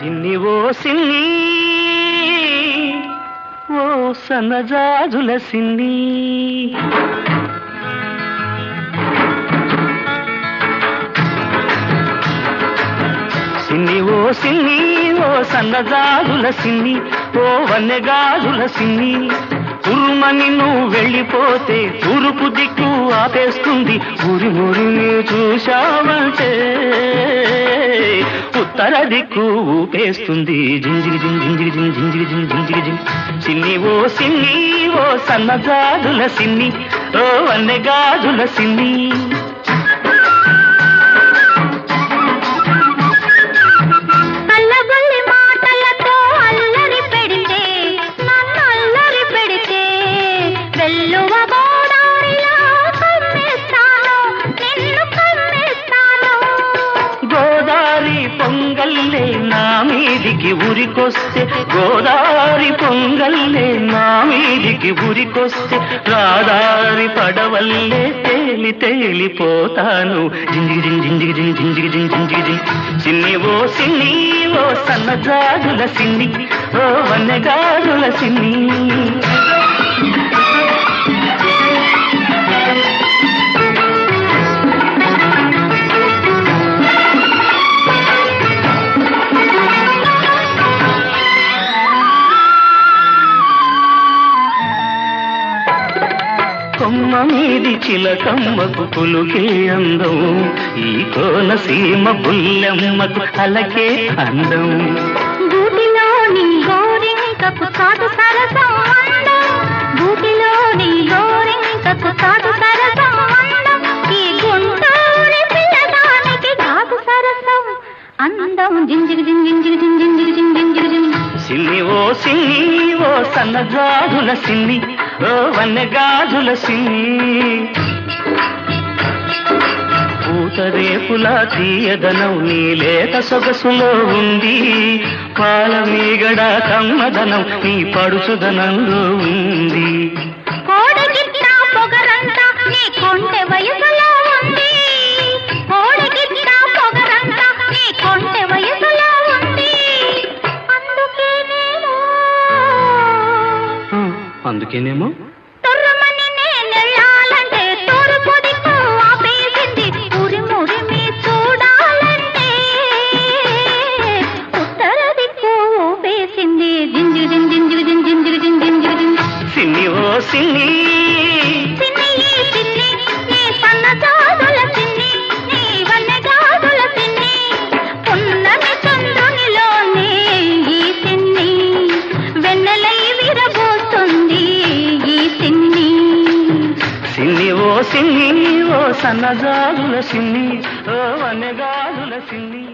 సిన్ని ఓ సిన్ని ఓ సన్నజాజుల సిన్ని సిన్ని ఓ సిన్ని ఓ సన్నజాజుల సిన్ని ఓ వన్నెగాజుల సిన్ని ఉరుమని నువ్వు వెళ్ళిపోతే తూర్పు దిక్కు ఆపేస్తుంది ఊరి మురిని చూశావంటే ఉత్తర దిక్కు ఊపేస్తుంది జింజిగి జింజిగి జింజిగి జింజిగి జింజిగి సిన్ని ఓ సన్నజాజుల సిన్ని ఓ వన్నెగాజుల సిన్ని పొంగల్లే నా మీదికి ఉరికొస్తే గోదారి పొంగల్లే నా మీదికి ఉరికొస్తే రాదారి పడవల్లే తేలి తేలిపోతాను జింజిగి జింజిగి జింజిగి జింజిగి సిన్ని ఓ సన్నజాజుల సిన్ని ఓ వన్నెగాజుల సిన్ని కొమ్మ మీది చిలకమ్మకు పులుకే అందం ఈ కోనసీమ పుల్లెమ్మకు అలకే అందం గూటిలోని గోరింకకు కాదు సరసం అందం గూటిలోని గోరింకకు కాదు సరసం అందం ఈ గుంటూరి పిల్లదానికి కాదు సరసం అందం జింజిగి జింజిగి జింజిగి జింజిగి సిన్ని ఓ సన్నజాజుల సిన్ని ఓ వన్నెగాజుల సిన్ని పూతరేపుల తీయదనం నీ లేత సొగసులో ఉంది పాల మీగడ కమ్మదనం నీ పడుచుదనంలో ఉంది అందుకేనేమో సిన్ని ఓ సిన్ని సిన్ని ఓ సన్నజాజుల సిన్ని ఓ వన్నెగాజుల సిన్ని